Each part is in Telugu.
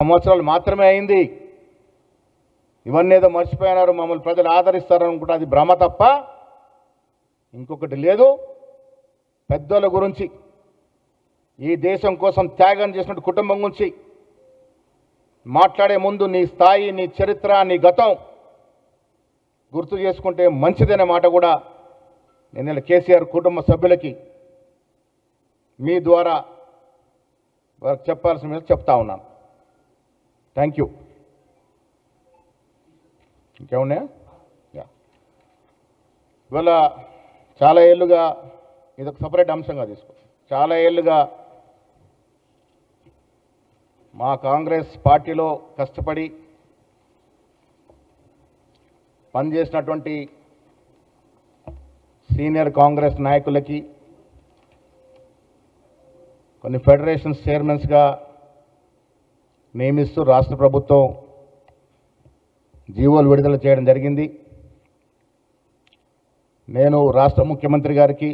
సంవత్సరాలు మాత్రమే అయింది. ఇవన్నీ ఏదో మర్చిపోయినారు, మమ్మల్ని ప్రజలు ఆదరిస్తారనుకుంటే అది భ్రమ తప్ప ఇంకొకటి లేదు. పెద్దోళ్ళ గురించి, ఈ దేశం కోసం త్యాగం చేసిన కుటుంబం గురించి మాట్లాడే ముందు నీ స్థాయి, నీ చరిత్ర, నీ గతం గుర్తు చేసుకుంటే మంచిదనే మాట కూడా నేను కేసీఆర్ కుటుంబ సభ్యులకి మీ ద్వారా వారికి చెప్పాల్సిన మీద చెప్తా ఉన్నాను. Thank you. ఇంకేమున్నాయా? ఇవాళ చాలా ఏళ్ళుగా ఇదొక సపరేట్ అంశంగా తీసుకో. చాలా ఏళ్ళుగా మా కాంగ్రెస్ పార్టీలో కష్టపడి పనిచేసినటువంటి సీనియర్ కాంగ్రెస్ నాయకులకి, కొన్ని ఫెడరేషన్స్ చైర్మన్స్గా నియమిస్తూ రాష్ట్ర ప్రభుత్వం జీవోలు విడుదల చేయడం జరిగింది. నేను రాష్ట్ర ముఖ్యమంత్రి గారికి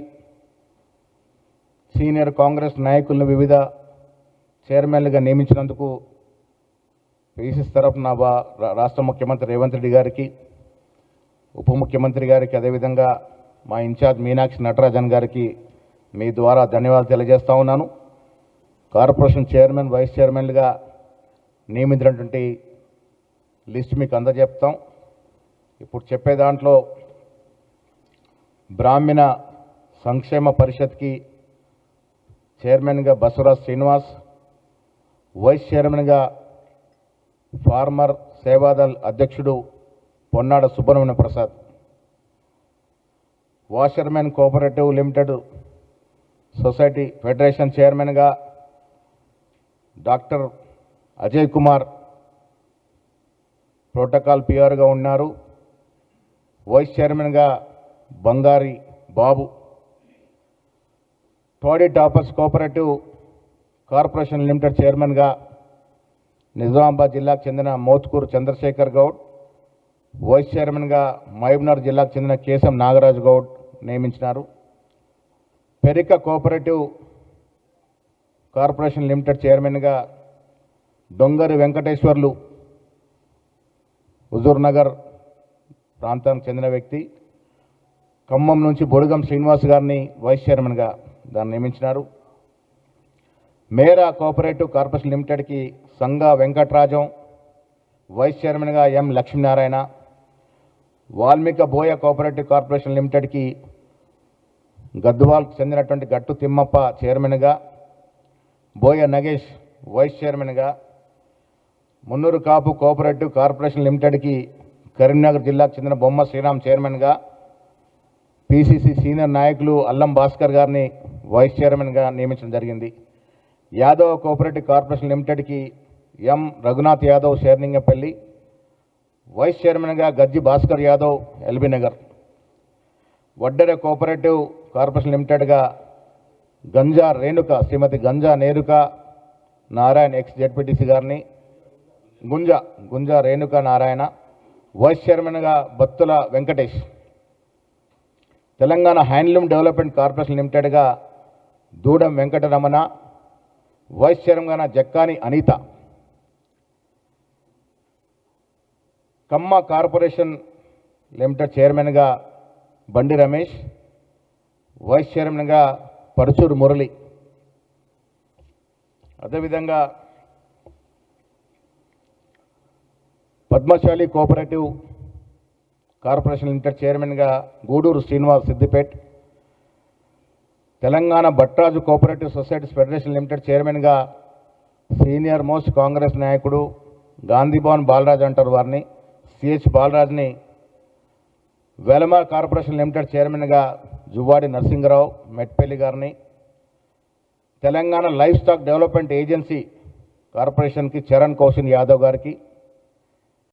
సీనియర్ కాంగ్రెస్ నాయకులను వివిధ చైర్మన్లుగా నియమించినందుకు పీసీసీ తరఫున రాష్ట్ర ముఖ్యమంత్రి రేవంత్ రెడ్డి గారికి, ఉప ముఖ్యమంత్రి గారికి, అదేవిధంగా మా ఇన్ఛార్జ్ మీనాక్షి నటరాజన్ గారికి మీ ద్వారా ధన్యవాదాలు తెలియజేస్తా ఉన్నాను. కార్పొరేషన్ చైర్మన్, వైస్ చైర్మన్లుగా నియమించినటువంటి లిస్ట్ మీకు అందజెప్తాం. ఇప్పుడు చెప్పే దాంట్లో బ్రాహ్మణ సంక్షేమ పరిషత్కి చైర్మన్గా బసవరాజ్ శ్రీనివాస్, వైస్ చైర్మన్గా ఫార్మర్ సేవాదల్ అధ్యక్షుడు Ponnada Subrahmanya Prasad, washermen cooperative limited society federation చైర్మన్గా డాక్టర్ అజయ్ కుమార్ ప్రోటోకాల్ పిఆర్గా ఉన్నారు. వైస్ చైర్మన్గా బంగారి బాబు, టోడీ టాపర్స్ కోఆపరేటివ్ కార్పొరేషన్ లిమిటెడ్ చైర్మన్గా నిజామాబాద్ జిల్లాకు చెందిన మోత్కూరు చంద్రశేఖర్ గౌడ్, వైస్ చైర్మన్గా మహబూబ్నగర్ జిల్లాకు చెందిన కేశం నాగరాజు గౌడ్ నియమించినారు. పెరిక కోఆపరేటివ్ కార్పొరేషన్ లిమిటెడ్ చైర్మన్గా దొంగరి వెంకటేశ్వర్లు, హుజూర్ నగర్ ప్రాంతానికి చెందిన వ్యక్తి. ఖమ్మం నుంచి బొడుగం శ్రీనివాస్ గారిని వైస్ చైర్మన్గా దాన్ని నియమించినారు. మేరా కోఆపరేటివ్ కార్పొరేషన్ లిమిటెడ్కి సంగా వెంకటరాజం, వైస్ చైర్మన్గా ఎం లక్ష్మీనారాయణ. వాల్మీక బోయ కోఆపరేటివ్ కార్పొరేషన్ లిమిటెడ్కి గద్వాల్కు చెందినటువంటి గట్టు తిమ్మప్ప చైర్మన్గా, బోయ నగేష్ వైస్ చైర్మన్గా. మున్నూరు కాపు కోఆపరేటివ్ కార్పొరేషన్ లిమిటెడ్కి కరీంనగర్ జిల్లాకు చెందిన బొమ్మ శ్రీరామ్ చైర్మన్గా, పీసీసీ సీనియర్ నాయకులు అల్లం భాస్కర్ గారిని వైస్ చైర్మన్గా నియమించడం జరిగింది. యాదవ్ కోఆపరేటివ్ కార్పొరేషన్ లిమిటెడ్కి ఎం రఘునాథ్ యాదవ్ షేర్లింగంపల్లి, వైస్ చైర్మన్గా గజ్జి భాస్కర్ యాదవ్ ఎల్బీ నగర్. వడ్డెర కోఆపరేటివ్ కార్పొరేషన్ లిమిటెడ్గా గంజా రేణుక, శ్రీమతి గంజా నేరుక నారాయణ ఎక్స్ జెడ్పీటీసీ గారిని, గుంజా రేణుక నారాయణ. వైస్ చైర్మన్గా Battula Venkatesh. Telangana handloom development corporation లిమిటెడ్గా దూడం వెంకటరమణ, వైస్ చైర్మన్గా జక్కాని అనిత. కమ్మ కార్పొరేషన్ లిమిటెడ్ చైర్మన్గా బండి రమేష్, వైస్ చైర్మన్గా పరుచూరు మురళి. అదేవిధంగా పద్మశాలి కోఆపరేటివ్ కార్పొరేషన్ లిమిటెడ్ చైర్మన్గా Gudur Srinivas Siddipet. Telangana భట్రాజు cooperative societies federation limited చైర్మన్గా సీనియర్ మోస్ట్ కాంగ్రెస్ నాయకుడు గాంధీభవన్ బాలరాజ్ అంటారు వారిని, సిహెచ్ బాలరాజ్ని. వెలమార్ కార్పొరేషన్ లిమిటెడ్ చైర్మన్గా జువ్వాడి నరసింగరావు మెట్పల్లి గారిని. Telangana life stack development agency కార్పొరేషన్కి చరణ్ కౌశల్ యాదవ్ గారికి.